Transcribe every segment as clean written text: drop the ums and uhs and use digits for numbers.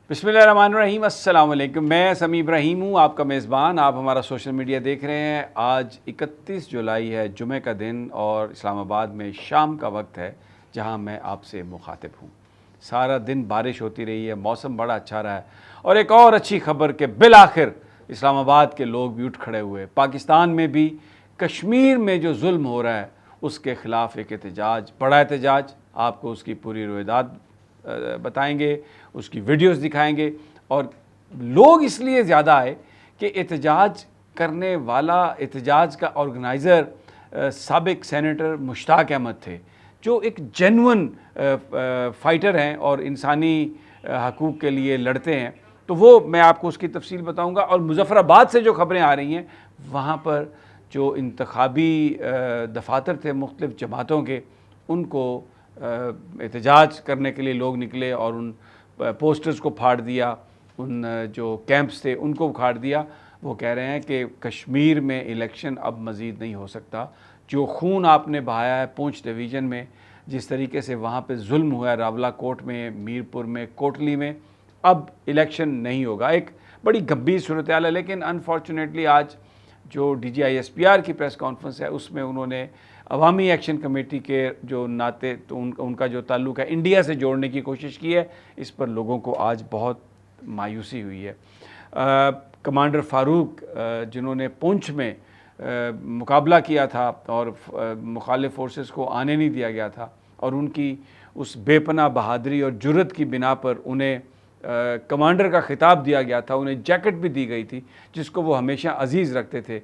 बिस्मिल्लाहिर्रहमानिर्रहीम, अस्सलाम वालेकुम। मैं समी इब्राहिम हूँ, आपका मेज़बान। आप हमारा सोशल मीडिया देख रहे हैं। आज 31 जुलाई है, जुमे का दिन, और इस्लामाबाद में शाम का वक्त है जहाँ मैं आपसे मुखातिब हूँ। सारा दिन बारिश होती रही है, मौसम बड़ा अच्छा रहा है, और एक और अच्छी खबर कि बिलाखिर इस्लामाबाद के लोग भी उठ खड़े हुए। पाकिस्तान में भी कश्मीर में जो जुल्म हो रहा है उसके ख़िलाफ़ एक एहतजाज, बड़ा एहतजाज। आपको उसकी पूरी रोयदाद बताएंगे, उसकी वीडियोस दिखाएंगे। और लोग इसलिए ज़्यादा आए कि एहतजाज करने वाला, एहतजाज का ऑर्गेनाइज़र साबिक सेनेटर मुश्ताक अहमद थे, जो एक जेन्युइन फ़ाइटर हैं और इंसानी हकूक़ के लिए लड़ते हैं। तो वो मैं आपको उसकी तफसील बताऊंगा। और मुज़फ़्फ़राबाद से जो ख़बरें आ रही हैं, वहाँ पर जो इंतखाबी दफातर थे मुख्तलिफ़ जमातों के, उनको एहतजाज करने के लिए लोग निकले और उन पोस्टर्स को फाड़ दिया, उन जो कैंप्स थे उनको उखाड़ दिया। वो कह रहे हैं कि कश्मीर में इलेक्शन अब मज़ीद नहीं हो सकता। जो खून आपने बहाया है पुंछ डिवीज़न में, जिस तरीके से वहाँ पे जुल्म हुआ है रावला कोट में, मीरपुर में, कोटली में, अब इलेक्शन नहीं होगा। एक बड़ी गंभीर सूरत हाल है। लेकिन अनफॉर्चुनेटली आज जो DGISPR की प्रेस कॉन्फ्रेंस है, उसमें उन्होंने अवामी एक्शन कमेटी के जो नाते, तो उनका जो ताल्लुक़ है इंडिया से जोड़ने की कोशिश की है। इस पर लोगों को आज बहुत मायूसी हुई है। कमांडर फ़ारूक, जिन्होंने पुंछ में मुकाबला किया था और मुखालिफ फोर्सेस को आने नहीं दिया गया था, और उनकी उस बेपनाह बहादुरी और जुर्रत की बिना पर उन्हें कमांडर का खिताब दिया गया था, उन्हें जैकेट भी दी गई थी जिसको वो हमेशा अजीज़ रखते थे।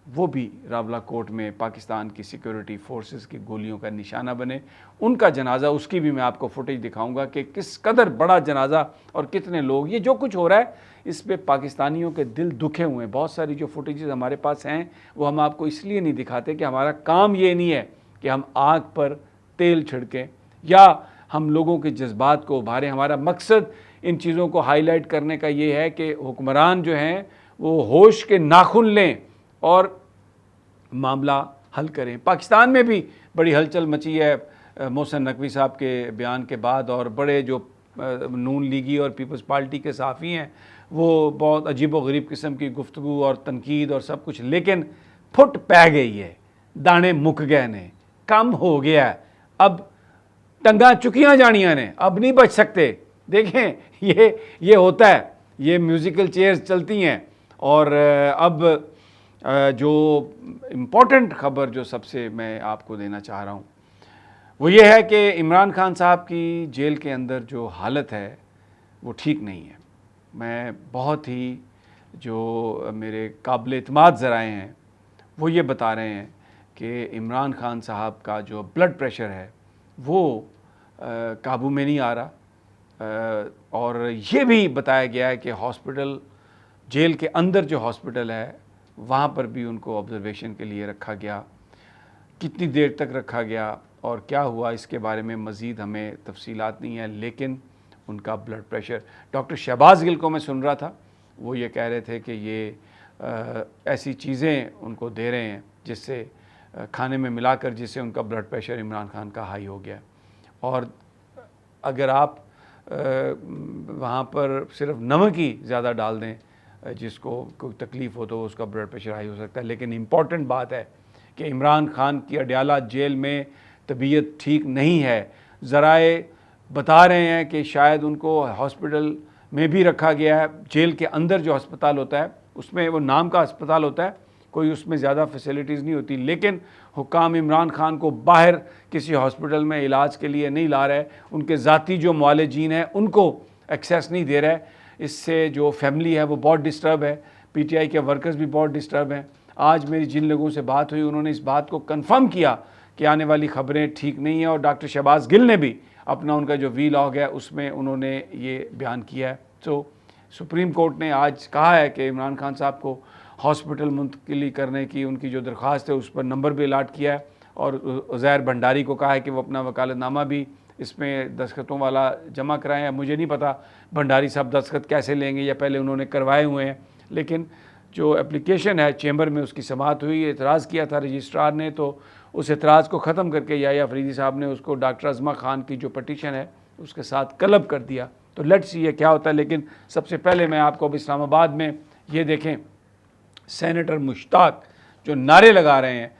वो भी रावला कोट में पाकिस्तान की सिक्योरिटी फोर्सेस की गोलियों का निशाना बने। उनका जनाजा, उसकी भी मैं आपको फुटेज दिखाऊंगा कि किस कदर बड़ा जनाजा और कितने लोग, ये जो कुछ हो रहा है इस पे पाकिस्तानियों के दिल दुखे हुए हैं। बहुत सारी जो फुटेजेस हमारे पास हैं वो हम आपको इसलिए नहीं दिखाते कि हमारा काम ये नहीं है कि हम आग पर तेल छिड़कें या हम लोगों के जज्बात को उभारें। हमारा मकसद इन चीज़ों को हाईलाइट करने का ये है कि हुक्मरान जो हैं वो होश के नाखुन लें और मामला हल करें। पाकिस्तान में भी बड़ी हलचल मची है मोहसिन नकवी साहब के बयान के बाद, और बड़े जो नून लीगी और पीपल्स पार्टी के साफ़ी हैं वो बहुत अजीब व गरीब किस्म की गुफ्तगू और तनकीद और सब कुछ। लेकिन फुट पै गई है, दाने मुक गए ने, कम हो गया है, अब टंगा चुकियाँ जानियाँ ने, अब नहीं बच सकते। देखें ये होता है, ये म्यूज़िकल चेयर्स चलती हैं। और अब जो इम्पोर्टेंट ख़बर जो सबसे मैं आपको देना चाह रहा हूँ वो ये है कि इमरान खान साहब की जेल के अंदर जो हालत है वो ठीक नहीं है। मैं बहुत ही, जो मेरे काबिल एतमाद ज़राए हैं वो ये बता रहे हैं कि इमरान खान साहब का जो ब्लड प्रेशर है वो काबू में नहीं आ रहा। और ये भी बताया गया है कि हॉस्पिटल, जेल के अंदर जो हॉस्पिटल है वहाँ पर भी उनको ऑब्जर्वेशन के लिए रखा गया। कितनी देर तक रखा गया और क्या हुआ इसके बारे में मज़ीद हमें तफसीलात नहीं है। लेकिन उनका blood pressure, doctor Shahbaz Gill को मैं सुन रहा था, वो ये कह रहे थे कि ये ऐसी चीज़ें उनको दे रहे हैं जिससे खाने में मिलाकर, जिससे उनका ब्लड प्रेशर इमरान खान का हाई हो गया। और अगर आप वहाँ पर सिर्फ नमक ही ज़्यादा डाल दें, जिसको कोई तकलीफ़ हो तो उसका ब्लड प्रेशर हाई हो सकता है। लेकिन इम्पॉर्टेंट बात है कि इमरान खान की अडयाला जेल में तबीयत ठीक नहीं है। ज़राए बता रहे हैं कि शायद उनको हॉस्पिटल में भी रखा गया है। जेल के अंदर जो अस्पताल होता है उसमें, वो नाम का अस्पताल होता है, कोई उसमें ज़्यादा फैसिलिटीज़ नहीं होती। लेकिन हुक्काम इमरान खान को बाहर किसी हॉस्पिटल में इलाज के लिए नहीं ला रहा है, उनके ज़ाती जो मुआलिजीन हैं उनको एक्सेस नहीं दे रहा है। इससे जो फैमिली है वो बहुत डिस्टर्ब है, PTI के वर्कर्स भी बहुत डिस्टर्ब हैं। आज मेरी जिन लोगों से बात हुई उन्होंने इस बात को कंफर्म किया कि आने वाली ख़बरें ठीक नहीं हैं। और डॉक्टर शहबाज गिल ने भी अपना, उनका जो वीलॉग है उसमें उन्होंने ये बयान किया है। तो सुप्रीम कोर्ट ने आज कहा है कि इमरान खान साहब को हॉस्पिटल मुंतकिली करने की उनकी जो दरख्वास्त है उस पर नंबर भी अलाट किया है। और उज़ैर भंडारी को कहा है कि वो अपना वकालतनामा भी इसमें दस्तखतों वाला जमा कराएं। अब मुझे नहीं पता भंडारी साहब दस्तखत कैसे लेंगे या पहले उन्होंने करवाए हुए हैं। लेकिन जो एप्लीकेशन है चैम्बर में उसकी समाअत हुई, एतराज़ किया था रजिस्ट्रार ने, तो उस एतराज़ को ख़त्म करके याया अफरीदी साहब ने उसको डॉक्टर अज़मा खान की जो पटिशन है उसके साथ क्लब कर दिया। तो लेट्स सी ये क्या होता है। लेकिन सबसे पहले मैं आपको अब इस्लामाबाद में ये देखें, सेनेटर मुश्ताक जो नारे लगा रहे हैं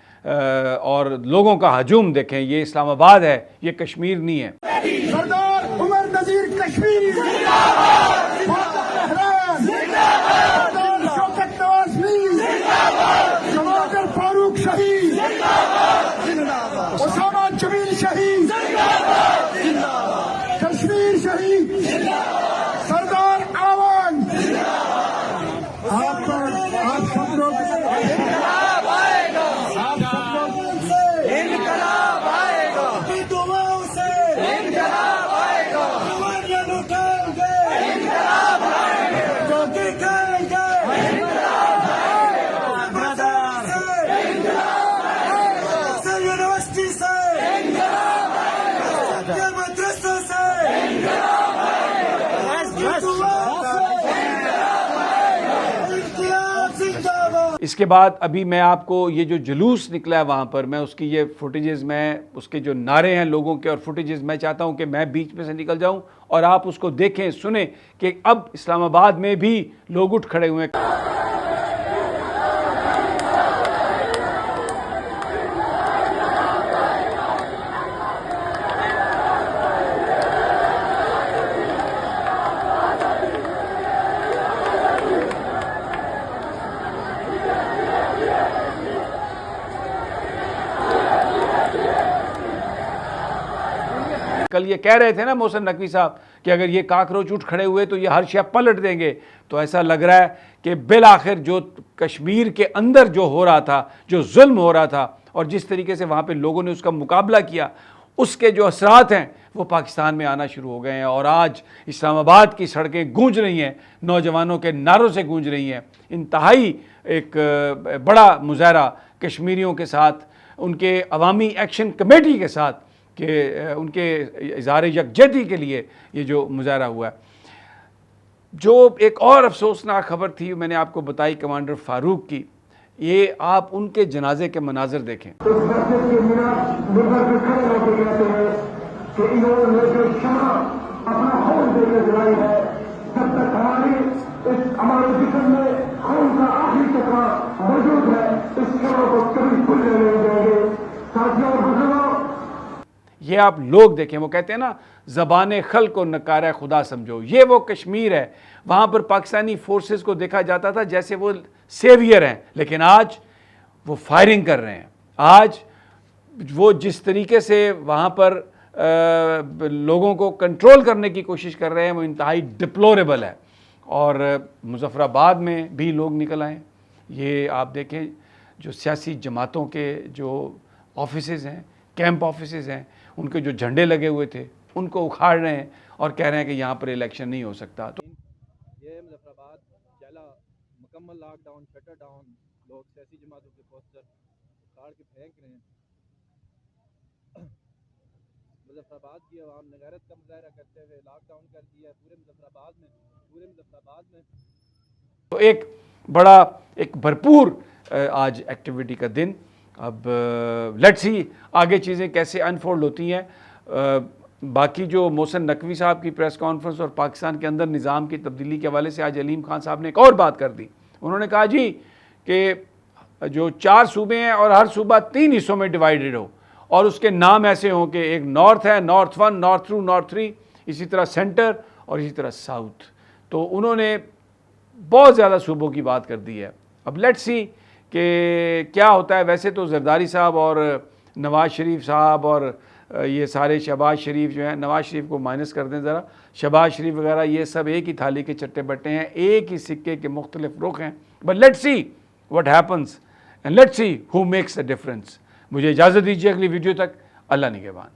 और लोगों का हजूम देखें। ये इस्लामाबाद है, ये कश्मीर नहीं है। सरदार उमर नजीर कश्मीरी शौकत नवाज मीर जवाहर फारूक शहीद उसामा जमील शहीद कश्मीर शहीद सरदार आवान। आप सब लोग इनकलाब आएगा, दुआओं से इनकलाब आएगा, दुआएं लुटाएंगे, इनकलाब आएगा, रोटी खाएंगे, इनकलाब आएगा, यूनिवर्सिटी से इनकलाब आएगा, मदरसों से इनकलाब आएगा, दुआओं से इनकलाब आएगा, इनकलाब जिंदाबाद। इसके बाद अभी मैं आपको ये जो जुलूस निकला है वहाँ पर, मैं उसकी ये फुटेजेस, मैं उसके जो नारे हैं लोगों के और फुटेजेस, मैं चाहता हूँ कि मैं बीच में से निकल जाऊँ और आप उसको देखें, सुने कि अब इस्लामाबाद में भी लोग उठ खड़े हुए हैं। कल ये कह रहे थे ना मोहसिन नकवी साहब कि अगर ये काकरोच उठ खड़े हुए तो ये हर शय पलट देंगे। तो ऐसा लग रहा है कि बिल आखिर जो कश्मीर के अंदर जो हो रहा था, जो जुल्म हो रहा था और जिस तरीके से वहाँ पे लोगों ने उसका मुकाबला किया, उसके जो असरात हैं वो पाकिस्तान में आना शुरू हो गए हैं। और आज इस्लामाबाद की सड़कें गूंज रही हैं, नौजवानों के नारों से गूंज रही हैं। इंतहाई एक बड़ा मुजाहरा कश्मीरियों के साथ, उनके अवामी एक्शन कमेटी के साथ, कि उनके इज़हार यकजहती के लिए ये जो मुजाहरा हुआ है। जो एक और अफसोसनाक खबर थी मैंने आपको बताई कमांडर फारूक की, ये आप उनके जनाजे के मनाजिर देखें। ये आप लोग देखें, वो कहते हैं ना, ज़बान खल को नकारा खुदा समझो। ये वो कश्मीर है, वहाँ पर पाकिस्तानी फोर्सेस को देखा जाता था जैसे वो सेवियर हैं, लेकिन आज वो फायरिंग कर रहे हैं। आज वो जिस तरीके से वहाँ पर लोगों को कंट्रोल करने की कोशिश कर रहे हैं वो इंतहाई डिप्लोरेबल है। और मुजफ्फराबाद में भी लोग निकल आए। ये आप देखें, जो सियासी जमातों के जो ऑफिसेज़ हैं, कैंप ऑफिसेज़ हैं, उनके जो झंडे लगे हुए थे उनको उखाड़ रहे हैं और कह रहे हैं कि यहाँ पर इलेक्शन नहीं हो सकता। तो ये मुजफ्फराबाद जिला मुकम्मल लॉकडाउन, शटर डाउन, लोग सियासी जमातों के पोस्टर उखाड़ के फेंक रहे हैं। मुजफ्फराबाद की आवाम नगारत का मुजाहरा करते हुए लॉकडाउन कर दिया पूरे मुजफ्फराबाद में। तो एक बड़ा, एक भरपूर आज एक्टिविटी का दिन। अब लेट्स सी आगे चीज़ें कैसे अनफोल्ड होती हैं। बाकी जो मोहसिन नकवी साहब की प्रेस कॉन्फ्रेंस और पाकिस्तान के अंदर निज़ाम की तब्दीली के हवाले से आज अलीम खान साहब ने एक और बात कर दी। उन्होंने कहा जी कि जो 4 सूबे हैं और हर सूबा 3 हिस्सों में डिवाइडेड हो और उसके नाम ऐसे हों कि एक नॉर्थ है, नॉर्थ 1, नॉर्थ 2, नॉर्थ 3, इसी तरह सेंटर और इसी तरह साउथ। तो उन्होंने बहुत ज़्यादा सूबों की बात कर दी है। अब लेट्स सी कि क्या होता है। वैसे तो जरदारी साहब और नवाज़ शरीफ साहब और ये सारे, शहबाज शरीफ जो है, नवाज़ शरीफ को माइनस कर दें ज़रा, शहबाज शरीफ वगैरह, ये सब एक ही थाली के चट्टे बट्टे हैं, एक ही सिक्के के मुख्तलिफ रुख हैं। But let's see what happens and let's see who makes a difference. मुझे इजाज़त दीजिए अगली वीडियो तक। अल्लाह निगहबान।